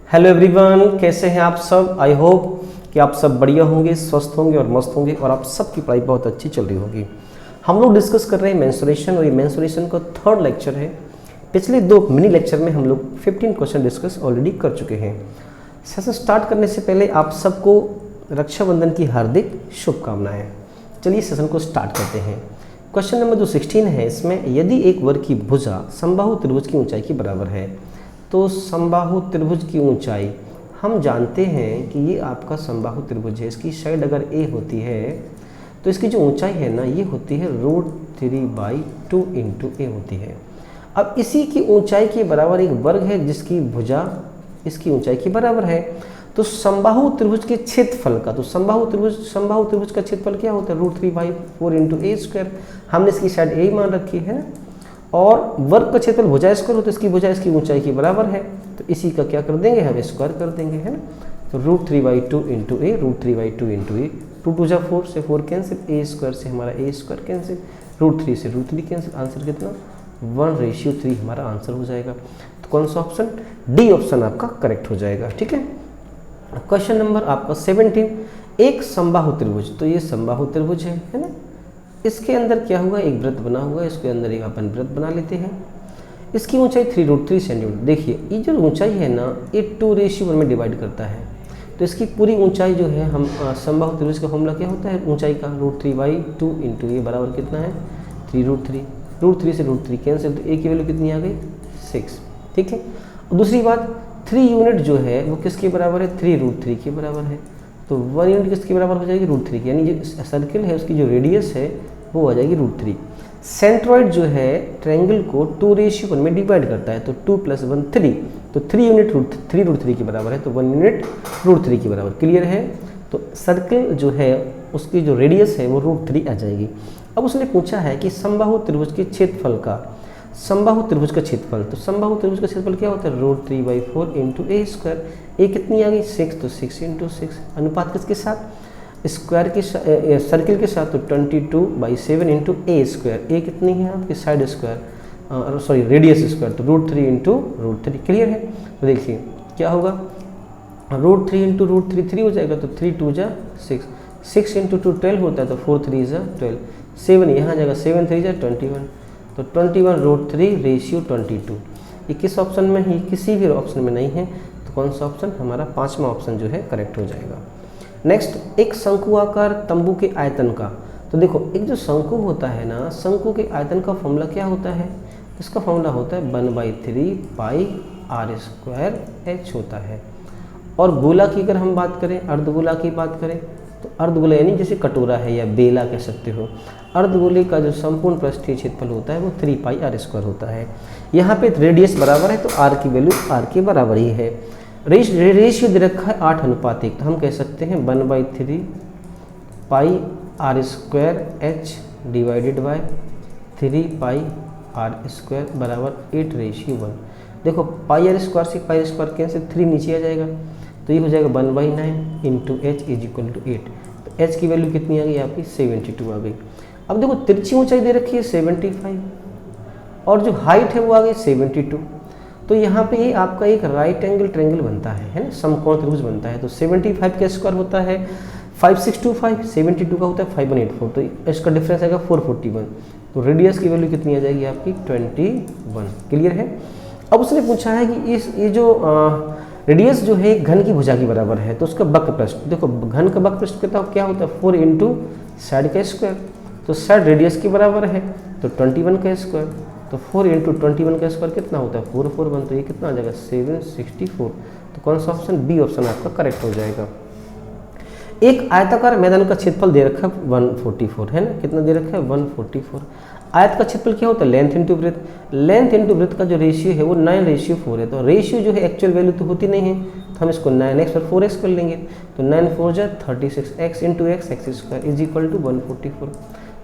Hello everyone, कैसे हैं आप सब। आई होप कि आप सब बढ़िया होंगे, स्वस्थ होंगे और मस्त होंगे और आप सबकी पढ़ाई बहुत अच्छी चल रही होगी। हम लोग डिस्कस कर रहे हैं मेंस्ट्रुएशन और ये मेंस्ट्रुएशन का थर्ड लेक्चर है। पिछले दो मिनी लेक्चर में हम लोग 15 क्वेश्चन डिस्कस ऑलरेडी कर चुके हैं। सेशन स्टार्ट करने से पहले आप सबको रक्षाबंधन की हार्दिक शुभकामनाएं। चलिए सेशन को स्टार्ट करते हैं। क्वेश्चन नंबर जो 16 है, इसमें यदि एक वर्ग की भुजा समबाहु त्रिभुज की ऊंचाई के बराबर है तो समबाहु त्रिभुज की ऊंचाई, हम जानते हैं कि ये आपका समबाहु त्रिभुज है, इसकी साइड अगर ए होती है तो इसकी जो ऊंचाई है ना ये होती है √3/2 इंटू ए होती है। अब इसी की ऊंचाई के बराबर एक वर्ग है जिसकी भुजा इसकी ऊंचाई के बराबर है, तो समबाहु त्रिभुज के क्षेत्रफल का, तो समबाहु त्रिभुज का क्षेत्रफल क्या होता है √3/4 इंटू ए स्क्वायर। हमने इसकी साइड ए मान रखी है और वर्ग का क्षेत्रफल भुजा स्क्वायर हो तो इसकी भुजा इसकी ऊंचाई के बराबर है, तो इसी का क्या कर देंगे हम स्क्वायर कर देंगे, है ना। तो √3/2 इंटू ए, √3/2 इंटू ए, 2 2 जा 4 से 4 कैंसिल, ए स्क्वायर से हमारा ए स्क्वायर कैंसिल, √3 से √3 कैंसिल, आंसर कितना 1:3 हमारा आंसर हो जाएगा। तो कौन सा ऑप्शन, डी ऑप्शन आपका करेक्ट हो जाएगा। ठीक है। क्वेश्चन नंबर आपका 17, एक समबाहु त्रिभुज, तो ये समबाहु त्रिभुज है ना। इसके अंदर क्या हुआ, एक वृत्त बना हुआ है, इसके अंदर एक अपन वृत्त बना लेते हैं। इसकी ऊंचाई 3√3 सेंटीमीटर। देखिए ये जो ऊंचाई है ना ये 2:1 में डिवाइड करता है, तो इसकी पूरी ऊंचाई जो है हम समबाहु त्रिभुज का फॉर्मूला क्या होता है ऊंचाई का √3/2 इंटू ए बराबर कितना है 3√3, √3 से √3 कैंसिल, तो ए की वैल्यू कितनी आ गई 6। ठीक है। और दूसरी बात 3 यूनिट जो है वो किसके बराबर है 3√3 के बराबर है, तो 1 यूनिट किसके बराबर हो जाएगी √3 की, यानी जो सर्किल है उसकी जो रेडियस है वो आ जाएगी √3। सेंट्रॉइड जो है ट्रायंगल को 2:1 में डिवाइड करता है, तो 2 + 1 3, तो 3 यूनिट √3 के बराबर है, तो 1 यूनिट √3 के बराबर। क्लियर है। तो सर्किल जो है उसकी जो रेडियस है वो √3 आ जाएगी। अब उसने पूछा है कि समबाहु त्रिभुज के क्षेत्रफल का, समबाहु त्रिभुज का क्षेत्रफल, तो समबाहु त्रिभुज का क्षेत्रफल क्या होता है √3/4 इंटू ए स्क्वायर। ए कितनी आ गई 6, तो 6 इंटू 6, अनुपात किसके साथ स्क्वायर के सर्किल के साथ, तो 22/7 इंटू ए स्क्वायर। ए कितनी है आपकी side square, sorry radius square, तो √3 इंटू √3। क्लियर है। तो देखिए क्या होगा √3 इंटू √3 3 हो जाएगा, तो 3 2 जा 6, 6 इंटू 2 12 होता है, तो 4 3 जा 12, 7 यहाँ जाएगा 7 3 जा 21, तो 21 √3/22। ये किस ऑप्शन में है, किसी भी ऑप्शन में नहीं है, तो कौन सा ऑप्शन हमारा पांचवा ऑप्शन जो है करेक्ट हो जाएगा। नेक्स्ट, एक शंकुआकार तंबू के आयतन का, तो देखो एक जो शंकु होता है ना, शंकु के आयतन का फॉर्मूला क्या होता है, इसका फॉर्मूला होता है 1/3 πr² होता है। और गोला की अगर हम बात करें, अर्धगोला की बात करें, तो अर्धगोला यानी जैसे कटोरा है या बेला कह सकते हो, अर्धगोले का जो संपूर्ण पृष्ठीय क्षेत्रफल होता है वो 3πr² होता है। यहाँ पे रेडियस बराबर है तो r की वैल्यू r के बराबर ही है। रेशियो दे रखा है 8:1, तो हम कह सकते हैं 1/3 πr² डिवाइडेड बाय 3πr² बराबर 8:1। देखो πr² से πr² कैंसिल, 3 नीचे आ जाएगा, तो ये हो जाएगा 1/9 into h is equal to 8, तो h की वैल्यू कितनी आ गई आपकी 72 आ गई। अब देखो तिरछी ऊंचाई दे रखी है 75 और जो हाइट है वो आ गई 72, तो यहाँ पे ये आपका एक राइट एंगल ट्रायंगल बनता है ना, समकोण त्रिभुज बनता है। तो 75 का स्क्वायर होता है 5625, 72 का होता है 5184, तो इसका डिफरेंस आएगा 441, तो रेडियस की वैल्यू कितनी आ जाएगी आपकी 21। क्लियर है। अब उसने पूछा है कि ये जो रेडियस जो है घन की भुजा के बराबर है, तो उसका वक्र पृष्ठ, देखो घन का वक्र पृष्ठ क्या होता है 4 इंटू साइड का स्क्वायर, तो साइड रेडियस के बराबर है, तो 21 का स्क्वायर, तो 4 इंटू 21 का स्क्वायर कितना होता है 441, तो ये कितना आ जाएगा 764, तो कौन सा ऑप्शन, बी ऑप्शन आपका करेक्ट हो जाएगा। एक आयताकार मैदान का क्षेत्रफल दे रखा है 144 है ना, कितना दे रखा है 144। आयत का क्षेत्रफल क्या होता है length into breadth, length into breadth का जो रेशियो है वो 9:4 है, तो रेशियो जो है एक्चुअल वैल्यू तो होती नहीं है, तो हम इसको 9x पर 4x कर लेंगे, तो 9 4 जा 36, x into x x² is equal to 144,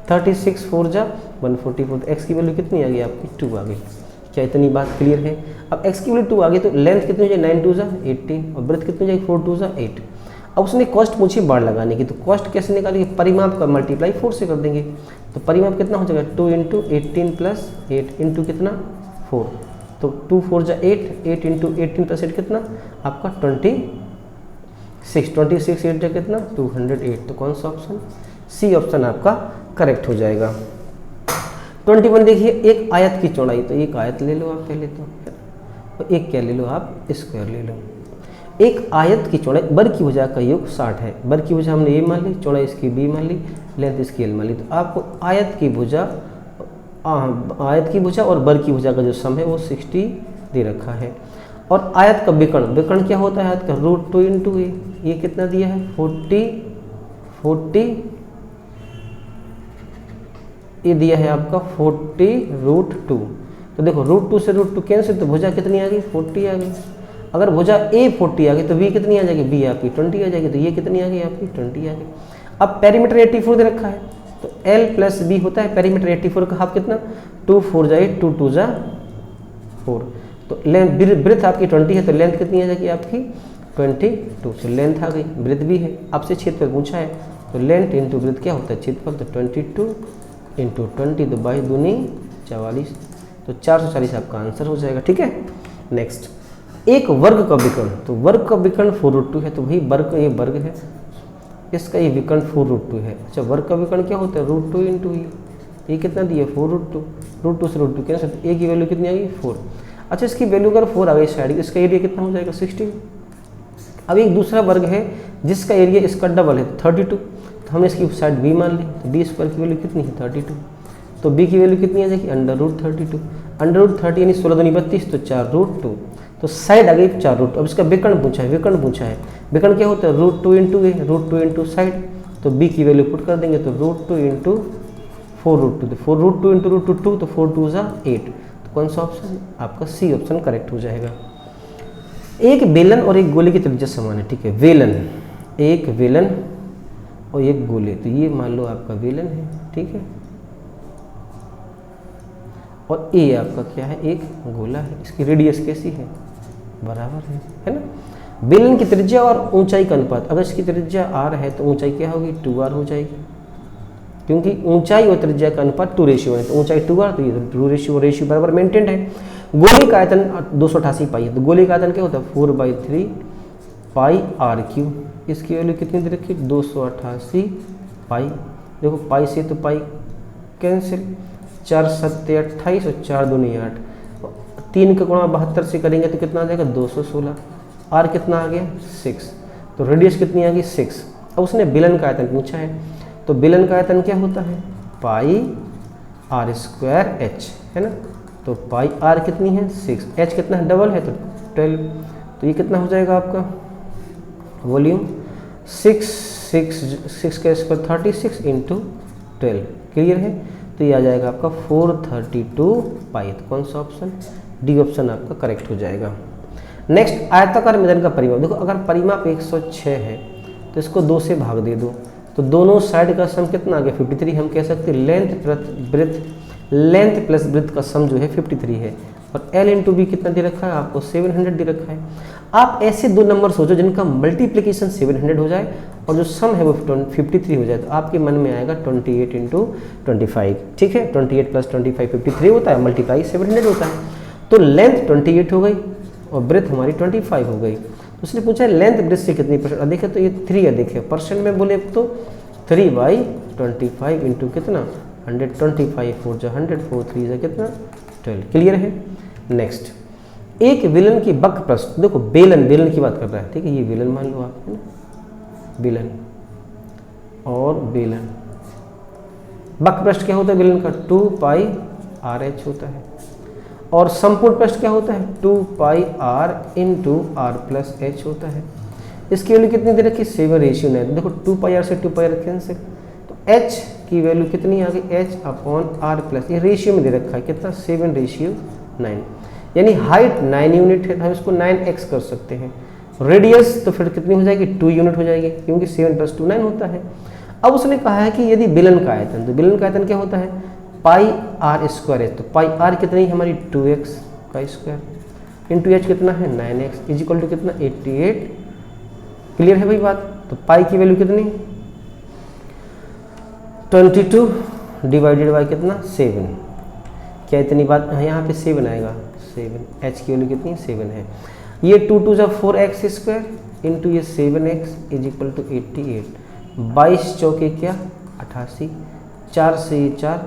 36 4 जा 144, तो x की वैल्यू कितनी आ गई आपकी 2 आ गई। क्या इतनी बात क्लियर है। अब x की वैल्यू 2 आ गई, तो लेंथ कितनी हो जाए 9 2 जा 18 और ब्रेथ कितनी हो जाएगी 4 2 जा 8। अब उसने कॉस्ट पूछी बार लगाने की, तो कॉस्ट कैसे निकालेंगे, परिमाप का मल्टीप्लाई 4 से कर देंगे, तो परिमाप कितना हो जाएगा 2 इंटू 18 + 8 इंटू कितना 4, तो 2 4 जा 8, 8 इंटू 18 प्लस 8 कितना आपका 26, 26 8 जा कितना 208। तो कौन सा ऑप्शन, सी ऑप्शन आपका करेक्ट हो जाएगा। 21 देखिए, एक आयत की चौड़ाई, तो एक आयत ले लो आप पहले तो एक क्या ले लो आप, स्क्वायर ले लो। एक आयत की चौड़ाई, वर्ग की भुजा का योग 60 है, वर्ग की भुजा हमने ए मान ली, चौड़ाई इसकी बी मान ली, लेंथ इसकी एल मान ली। तो आपको आयत की भुजा और वर्ग की भुजा का जो सम है वो 60 दे रखा है। और आयत का विकर्ण, विकर्ण क्या होता है आयत का, √2 इंटू ए, ये कितना दिया है 40, ये दिया है आपका 40√2। तो देखो √2 से √2 कैंसिल, तो भुजा कितनी आ गई 40 आ गई। अगर भुजा ए 40 आ गई तो बी कितनी आ जाएगी, बी आपकी 20 आ जाएगी। तो ये कितनी आ गई आपकी 20 आ गई। अब पेरीमीटर 84 दे रखा है, तो L प्लस बी होता है पेरीमीटर 84 का हाफ कितना 2 4 जा 8, 2 2 जा 4। तो लेंथ ब्रेथ आपकी 20 है, तो लेंथ कितनी आ जाएगी आपकी 22। तो लेंथ आ गई, ब्रेथ भी है, आपसे क्षेत्रफल पूछा है, तो लेंथ इंटू ब्रेथ क्या होता है क्षेत्रफल, तो 22 इंटू 20, तो 22 दूनी 44, तो 440 आपका आंसर हो जाएगा। ठीक है, नेक्स्ट, एक वर्ग का विकर्ण, तो वर्ग का विकर्ण 4√2 है, तो वही वर्ग, ये वर्ग है, इसका ये विकर्ण 4√2 है। अच्छा, वर्ग का विकर्ण क्या होता है √2 इंटू ये कितना दिया 4√2, √2 से √2 कैंसिल, तो ए की वैल्यू कितनी आ गई 4। अच्छा, इसकी वैल्यू अगर 4 आ गई साइड, इसका एरिया कितना हो जाएगा 60। अब एक दूसरा वर्ग है जिसका एरिया इसका डबल है 32, तो हमने इसकी साइड बी मान ली, तो बी स्क्वायर की वैल्यू कितनी है 32, तो बी की वैल्यू कितनी आ जाएगी √32, √30 यानी 16 दूनी 32, तो 4√2, तो साइड आ गई 4√2। अब इसका विकर्ण पूछा है, विकर्ण क्या होता है √2 इंटू ए, √2 इंटू साइड, तो बी की वैल्यू पुट कर देंगे, तो √2 इंटू 4√2, तो 4√2 इंटू √2, तो 4 2 जा 8। तो कौन सा ऑप्शन आपका सी ऑप्शन करेक्ट हो जाएगा। एक बेलन और एक गोले की त्रिज्या समान है, ठीक है, वेलन, एक वेलन और एक गोले, तो ये मान लो आपका वेलन है, ठीक है, और ए आपका क्या है एक गोला है, इसकी रेडियस कैसी है बराबर है ना। बेलन की त्रिज्या और ऊंचाई का अनुपात, अगर इसकी त्रिज्या r है तो ऊंचाई क्या होगी 2r हो जाएगी, क्योंकि ऊंचाई और त्रिज्या का अनुपात 2:1 है, तो ऊंचाई 2r, तो ये 2:रेशियो बराबर मेंटेन्ड है। गोले का आयतन 288 पाई है, तो गोले का आयतन क्या होता है 4/3 पाई r3, इसकी वैल्यू कितनी दे रखी 288 पाई। देखो पाई से तो पाई कैंसिल, 4 7 28 और 4 दूनी 8, 3 का गुणा 72 से करेंगे तो कितना आ जाएगा 216, r कितना आ गया 6, तो रेडियस कितनी आ गई 6। अब उसने बेलन का आयतन पूछा है, तो बेलन का आयतन क्या होता है पाई r² h है ना, तो पाई r कितनी है 6, h कितना है डबल है तो 12, तो ये कितना हो जाएगा आपका वॉल्यूम 6 का स्क्वायर 36 इंटू 12, क्लियर है। तो ये आ जाएगा आपका 432 पाई, तो कौन सा ऑप्शन डी ऑप्शन आपका करेक्ट हो जाएगा। नेक्स्ट, आयताकार मेदन का परिमाप, देखो अगर परिमाप 106 है तो इसको 2 से भाग दे दो, तो दोनों साइड का सम कितना आ गया 53। हम कह सकते हैं लेंथ प्लस ब्रेथ का सम जो है 53 है, और L इंटू बी कितना दे रखा है आपको 700 दे रखा है। आप ऐसे दो नंबर सोचो जिनका मल्टीप्लिकेशन 700 हो जाए और जो सम है वो 53 हो जाए, तो आपके मन में आएगा 28 इंटू 25, ठीक है, 28 प्लस 25 53 होता है, मल्टीप्लाई 700 होता है, तो लेंथ 28 हो गई और ब्रेथ हमारी 25 हो गई। तो उसने पूछा लेंथ ब्रेथ से कितनी परसेंट, देखे तो ये 3 है, देखे परसेंट में बोले तो 3/25 इंटू कितना 125, 4 जा 100, 4 3 जा कितना 12, क्लियर है। नेक्स्ट, एक बेलन की वक्र प्रस्थ, देखो बेलन की बात कर रहा है, ठीक है, ये बेलन मान लो आप, है ना, बेलन और बेलन, वक्र पृष्ठ क्या होता है बेलन का 2πr/h होता है, और संपूर्ण पृष्ठ क्या होता है 2πr इंटू r+h होता है। इसकी वैल्यू कितनी दे रखी 7:9, देखो 2πr से 2πr कैंसिल, तो h की वैल्यू कितनी आ गई h/r+, ये रेशियो में दे रखा है कितना 7:9, यानी हाइट 9 यूनिट है, हम इसको 9x कर सकते हैं। रेडियस तो फिर कितनी हो जाएगी 2 यूनिट हो जाएगी, क्योंकि 7 + 2 9 होता है। अब उसने कहा है कि यदि बेलन का आयतन, तो बेलन का आयतन क्या होता है πr² है, तो πr कितनी हमारी 2x का स्क्वायर इंटू h कितना है 9x इजिकल टू कितना 88, क्लियर है भाई बात। तो पाई की वैल्यू कितनी 22 डिवाइडेड बाई कितना 7, क्या इतनी बात, यहाँ पे 7 आएगा 7, h की वैल्यू कितनी 7 है। ये 2 2 जा 4x स्क्वायर इंटू ये 7x इज इक्वल टू 88। 22 चौके क्या 88, 4 से ये 4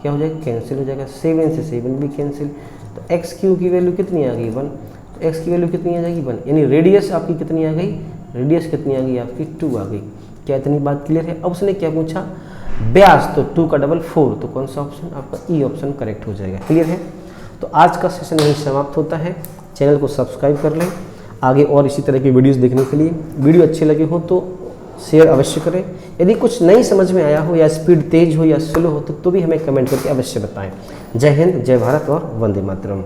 क्या हो जाएगा कैंसिल हो जाएगा, 7 से 7 भी कैंसिल। तो एक्स क्यू की वैल्यू कितनी आ गई 1, तो एक्स की वैल्यू कितनी आ जाएगी 1, यानी रेडियस आपकी कितनी आ गई, रेडियस कितनी आ गई आपकी 2 आ गई। क्या इतनी बात क्लियर है। अब उसने क्या पूछा ब्यास, तो 2 का डबल 4, तो कौन सा ऑप्शन आपका ई ऑप्शन करेक्ट हो जाएगा। क्लियर है। तो आज का सेशन यही समाप्त होता है। चैनल को सब्सक्राइब कर लें आगे और इसी तरह की वीडियोस देखने के लिए। वीडियो अच्छे लगे हो तो शेयर अवश्य करें। यदि कुछ नहीं समझ में आया हो या स्पीड तेज हो या स्लो हो तो भी हमें कमेंट करके अवश्य बताएं। जय हिंद, जय भारत और वंदे मातरम।